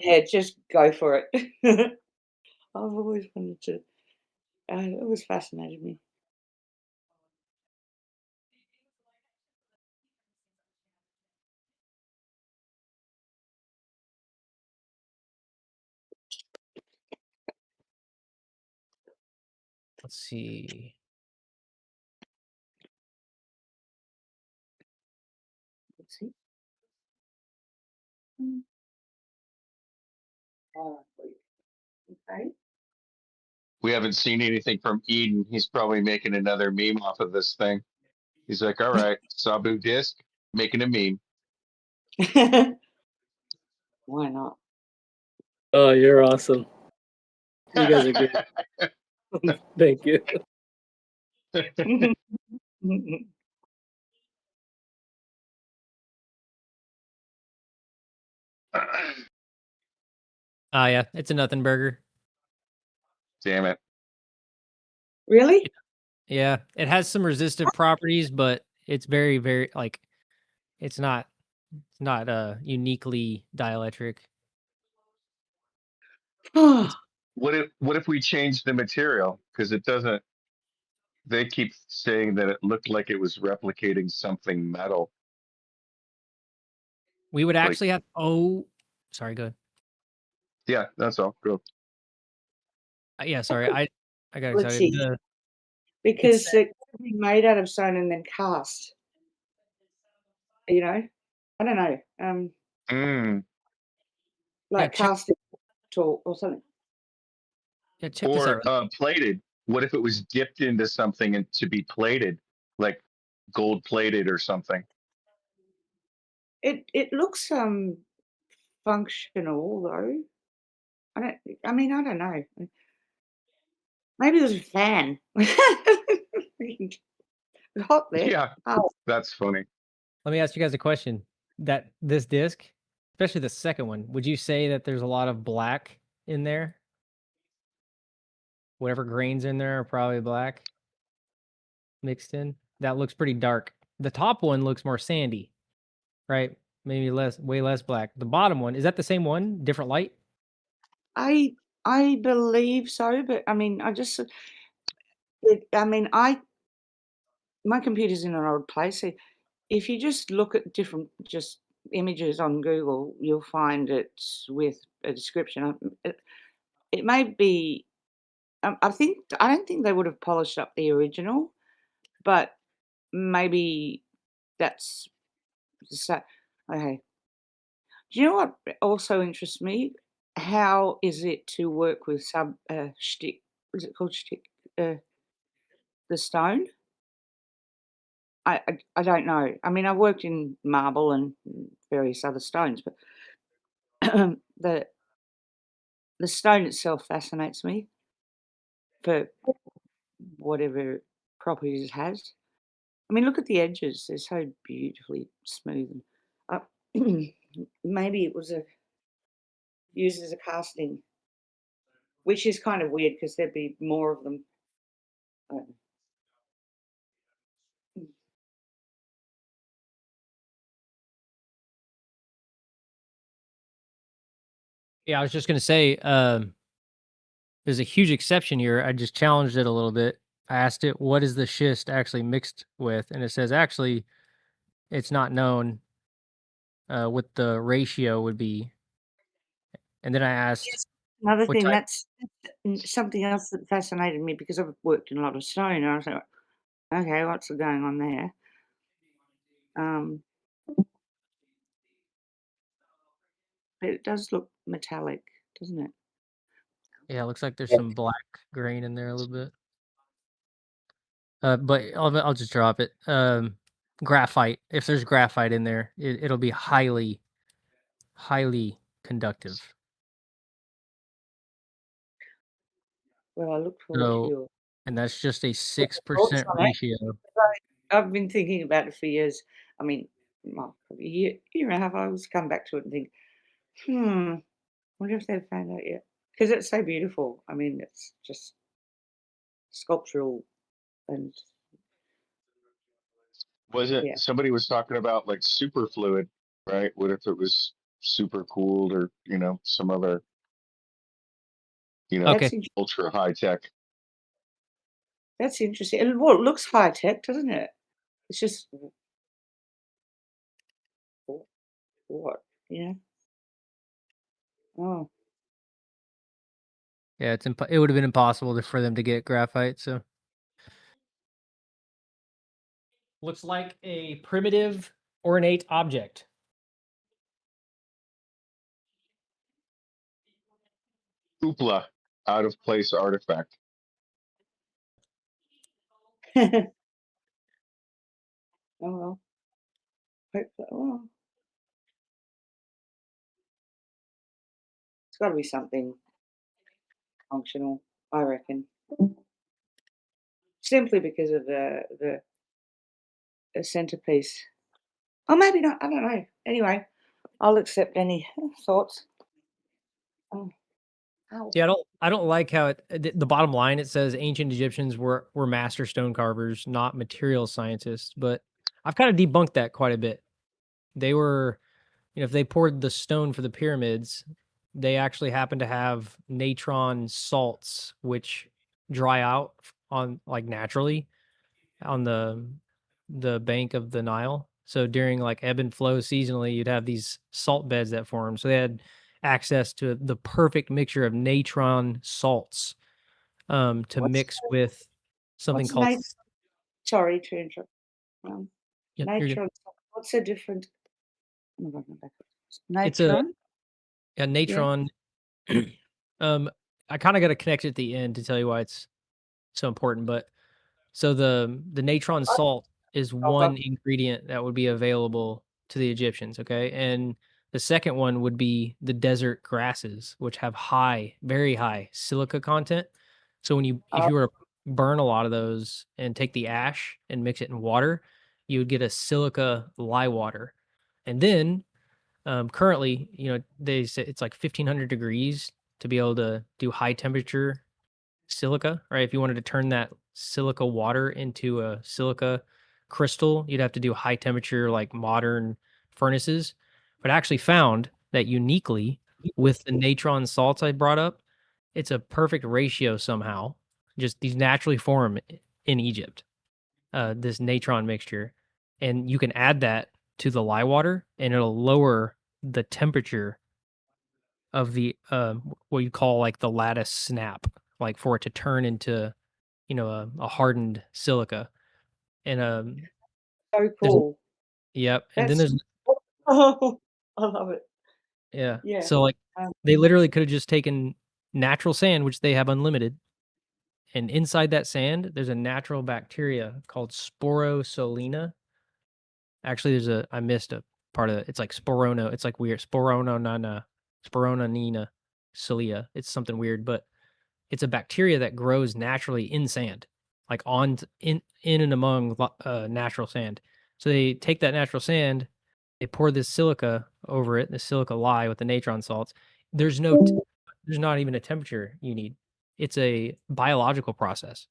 ahead, just go for it. I've always wanted to it always fascinated me. Let's see. Let's see. Mm. Okay. We haven't seen anything from Eden. He's probably making another meme off of this thing. He's like, all right, Sabu disc, making a meme. Why not? Oh, you're awesome. You guys are great. Thank you. Yeah, it's a nothing burger. Damn it. Really? Yeah, it has some resistive properties, but it's very, very it's not uniquely dielectric. What if we change the material? Because it doesn't. They keep saying that it looked like it was replicating something metal. We would actually have. Oh, sorry. Go ahead. Yeah, that's all. Go. Yeah, sorry. I got Let's excited. see. Because it could be made out of stone and then cast. You know? I don't know. Like cast it or something. Yeah, check this out. Or plated. What if it was dipped into something and to be plated, like gold plated or something? It looks functional though. I don't know. Maybe there's a fan. It's hot there. Yeah, Oh. that's funny. Let me ask you guys a question. That this disc, especially the second one, would you say that there's a lot of black in there? Whatever grains in there are probably black mixed in. That looks pretty dark. The top one looks more sandy, right? Maybe way less black. The bottom one, is that the same one? Different light? I believe so, but I mean, my computer's in an old place. So if you just look at different just images on Google, you'll find it with a description. It may be. I don't think they would have polished up the original, but maybe that's okay. Do you know what also interests me? How is it to work with shtick? What is it called shtick? The stone? I don't know. I mean, I've worked in marble and various other stones, but the the stone itself fascinates me for whatever properties it has. I mean, look at the edges; they're so beautifully smooth. And, maybe it was used as a casting, which is kind of weird because there'd be more of them. I don't know. Yeah, I was just gonna say, there's a huge exception here. I just challenged it a little bit. I asked it, what is the schist actually mixed with? And it says actually it's not known what the ratio would be. And then I asked Yes. Another what thing, type. that's something else that fascinated me because I've worked in a lot of stone. And I was like, okay, what's going on there? But it does look metallic, doesn't it? Yeah, it looks like there's some black grain in there a little bit. But I'll just drop it. Graphite. If there's graphite in there, it'll be highly conductive. Well, I look forward to So, your and that's just a thoughts 6% on it. ratio. I've been thinking about it for years. I mean, well, probably a year and a half. I always come back to it and think, wonder if they've found out yet. Because it's so beautiful. I mean, it's just sculptural and Was it yeah. somebody was talking about like superfluid, right? What if it was super cooled or, some other, Okay. That's ultra high tech? That's interesting. And well, it looks high tech, doesn't it? It's just what? Yeah. Oh, Yeah, it would have been impossible for them to get graphite, so. Looks like a primitive ornate object. Hoopla, out of place artifact. oh well. Well, it's got to be something functional, I reckon. Simply because of the centerpiece. Oh, maybe not. I don't know. Anyway, I'll accept any thoughts. Oh, ow. Yeah, I don't like how the bottom line, it says ancient Egyptians were master stone carvers, not material scientists, but I've kind of debunked that quite a bit. They were, if they poured the stone for the pyramids, they actually happen to have natron salts which dry out on like naturally on the bank of the Nile. So during like ebb and flow seasonally, you'd have these salt beds that form. So they had access to the perfect mixture of natron salts to What's mix with something what's called nat sorry to interrupt. yeah, you're good. Natron. What's the different oh my God, no, backwards. It's a Natron? Yeah. natron. I kind of got to connect it at the end to tell you why it's so important, but so the natron I salt is sulfur. one ingredient that would be available to the Egyptians, okay? And the second one would be the desert grasses, which have high, very high silica content. So if Oh, you were to burn a lot of those and take the ash and mix it in water, you would get a silica lye water. And then currently, they say it's like 1500 degrees to be able to do high temperature silica, right? If you wanted to turn that silica water into a silica crystal, you'd have to do high temperature, like modern furnaces. But I actually found that uniquely with the natron salts I brought up, it's a perfect ratio somehow. Just these naturally form in Egypt, this natron mixture. And you can add that to the lye water and it'll lower the temperature of the what you call like the lattice snap, like for it to turn into a hardened silica. And so there's cool. yep, and then That's there's oh, I love it. yeah. Yeah. So like Um, they literally could have just taken natural sand, which they have unlimited, and inside that sand there's a natural bacteria called sporosolina. Actually, I missed a part of it. It's like sporono. It's like weird sporonanina cilia. It's something weird, but it's a bacteria that grows naturally in sand, like in and among natural sand. So they take that natural sand, they pour this silica over it, the silica lye with the natron salts. There's not even a temperature you need. It's a biological process,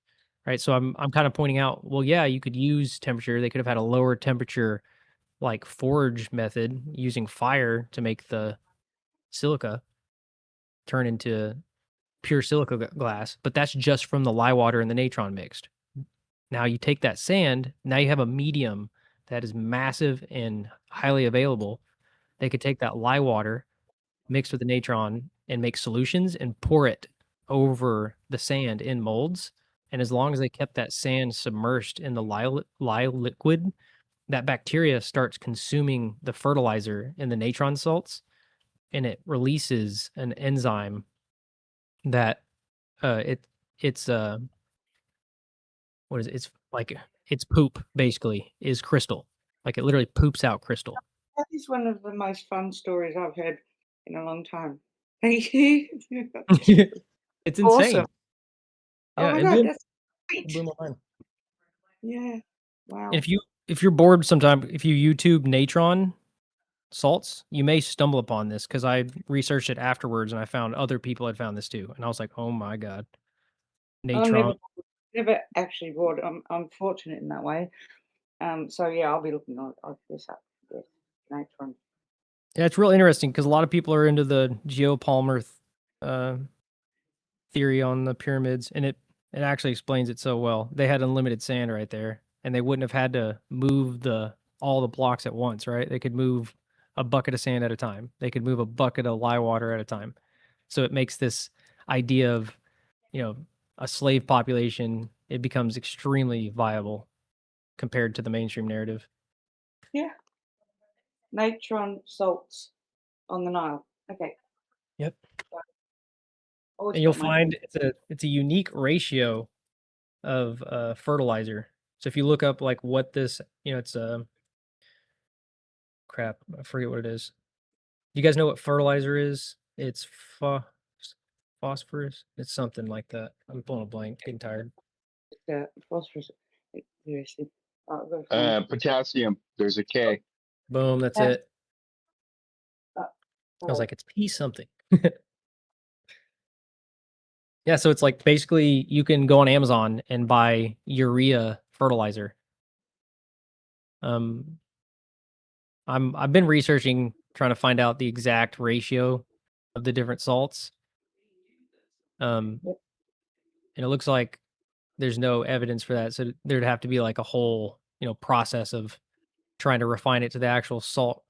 right? So I'm kind of pointing out, well, yeah, you could use temperature. They could have had a lower temperature, like forge method using fire to make the silica turn into pure silica glass, but that's just from the lye water and the natron mixed. Now you take that sand, now you have a medium that is massive and highly available. They could take that lye water mixed with the natron and make solutions and pour it over the sand in molds. And as long as they kept that sand submerged in the lye liquid, that bacteria starts consuming the fertilizer in the natron salts and it releases an enzyme that it's what is it? It's like it's poop basically is crystal. Like it literally poops out crystal. that is one of the most fun stories I've heard in a long time. Thank you. It's Awesome. insane. Oh Yeah, my it god, blew, that's it blew great. my mind. Yeah. Wow. And if you're bored sometime, if you YouTube natron salts, you may stumble upon this because I researched it afterwards and I found other people had found this too, and I was like, oh my god, I've natron. never actually bought. I'm fortunate in that way. So yeah, I'll be looking on this up. Yes, natron. Yeah, it's real interesting because a lot of people are into the geopalmer uh, theory on the pyramids, and it actually explains it so well. They had unlimited sand right there, and they wouldn't have had to move all the blocks at once, right? They could move a bucket of sand at a time. They could move a bucket of lye water at a time. So it makes this idea of, you know, a slave population, it becomes extremely viable compared to the mainstream narrative. Yeah, natron salts on the Nile. Okay. Yep. Always And you'll got my find it's a unique ratio of fertilizer. So if you look up like what this, it's crap, I forget what it is. You guys know what fertilizer is? It's phosphorus. It's something like that. I'm pulling a blank, getting tired. phosphorus. Seriously. I'll go find it. Potassium. There's a K. Boom, that's That's it. I was oh, like, it's P something. Yeah, so it's like basically you can go on Amazon and buy urea fertilizer. Um, I've been researching, trying to find out the exact ratio of the different salts. yep. And it looks like there's no evidence for that. So there'd have to be like a whole, process of trying to refine it to the actual salt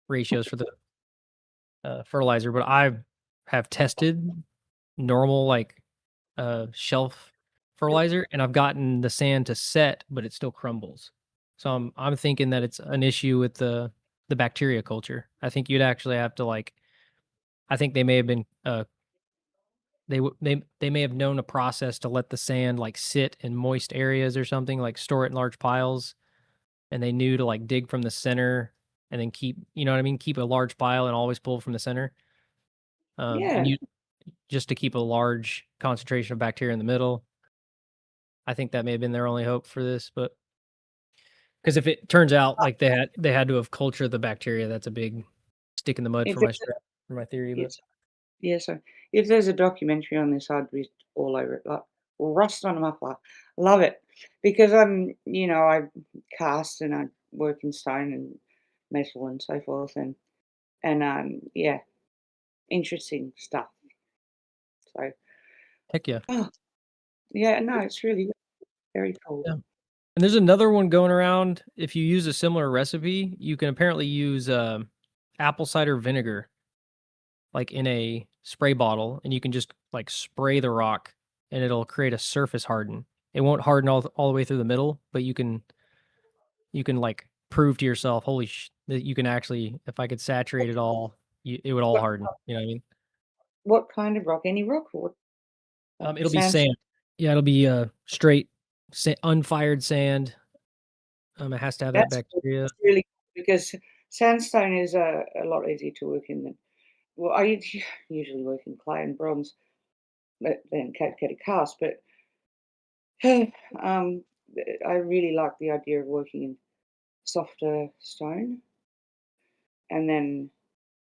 ratios for the fertilizer. But I have tested normal like shelf fertilizer, and I've gotten the sand to set, but it still crumbles. So I'm thinking that it's an issue with the bacteria culture. I think you'd actually have to like. I think they may have been they may have known a process to let the sand like sit in moist areas or something, like store it in large piles, and they knew to like dig from the center and then keep, you know what I mean, keep a large pile and always pull from the center. And Yeah. you just to keep a large concentration of bacteria in the middle. I think that may have been their only hope for this, but because if it turns out like they had to have cultured the bacteria, that's a big stick in the mud If for there's for my theory. But it's yeah, so if there's a documentary on this, I'd be all over it. Like rust on a muffler. Love it. Because I cast and I work in stone and metal and so forth and yeah, interesting stuff. So heck yeah. oh yeah, no, it's really very cool. Yeah. And there's another one going around. If you use a similar recipe, you can apparently use apple cider vinegar, like in a spray bottle, and you can just like spray the rock, and it'll create a surface harden. It won't harden all the way through the middle, but you can like prove to yourself, holy that you can actually, if I could saturate it all, it would all What harden. You know what I mean? what kind of rock? Any rock or what? It'll be Sandstone? sand. Yeah, it'll be straight unfired sand. It has to have that bacteria. That's really cool because sandstone is a lot easier to work in than well, I usually work in clay and bronze, but then get a cast. But um, I really like the idea of working in softer stone. And then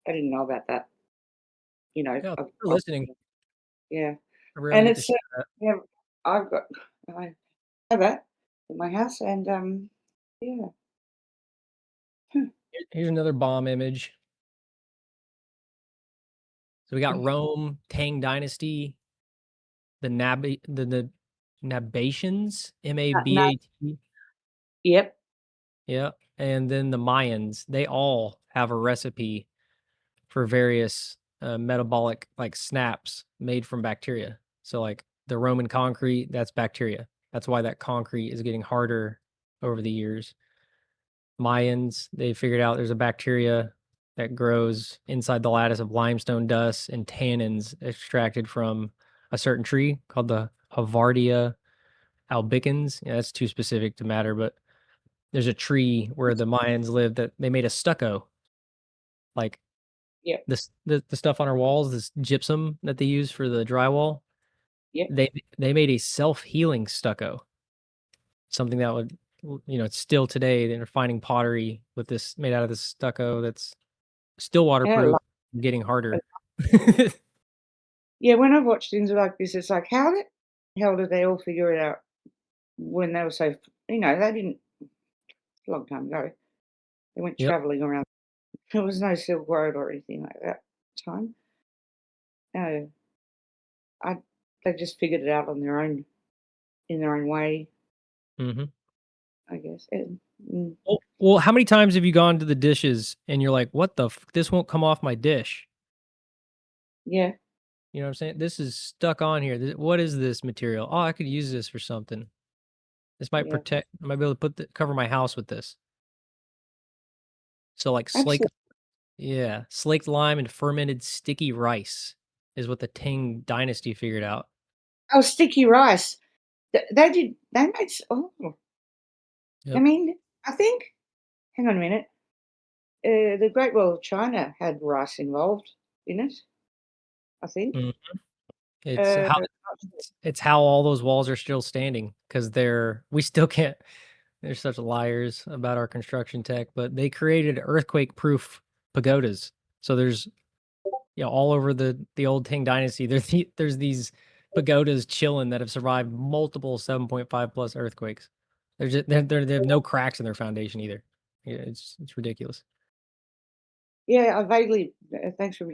I didn't know about that. Yeah, I've, thanks for I've, listening. yeah, I rarely and get to it's share that. yeah, I have that in my house, and yeah, Here's another bomb image. So we got Hmm. Rome, Tang Dynasty, the Nabateans, No, Mabat. yep, Yeah, and then the Mayans. They all have a recipe for various metabolic like snaps made from bacteria. So like the Roman concrete, that's bacteria. That's why that concrete is getting harder over the years. Mayans, they figured out there's a bacteria that grows inside the lattice of limestone dust and tannins extracted from a certain tree called the Havartia albicans. Yeah, that's too specific to matter, but there's a tree where the Mayans lived that they made a stucco, like yep, the stuff on our walls, this gypsum that they use for the drywall. Yeah. They made a self-healing stucco. Something that would, it's still today they're finding pottery with this made out of this stucco that's still waterproof, getting harder. Yeah, when I watch things like this, it's like, how the hell did they all figure it out when they were so, they didn't, a long time ago, they went Yep. traveling around. There was no Silk Road or anything like that time. They just figured it out on their own, in their own way, Mm-hmm. I guess. Well, how many times have you gone to the dishes and you're like, what the this won't come off my dish? Yeah. You know what I'm saying? This is stuck on here. What is this material? Oh, I could use this for something. This might Yeah. I might be able to cover my house with this. So like slaked, Absolutely. slaked lime and fermented sticky rice is what the Tang dynasty figured out. Oh, sticky rice. They made, I Yep. mean, I think, hang on a minute, the Great Wall of China had rice involved in it, I think. Mhm. Uh, It's how all those walls are still standing because we still can't. They're such liars about our construction tech, but they created earthquake-proof pagodas. So there's, all over the old Tang dynasty, there's these pagodas chilling that have survived multiple 7.5 plus earthquakes. They have no cracks in their foundation either. Yeah, it's ridiculous. yeah, I vaguely, thanks for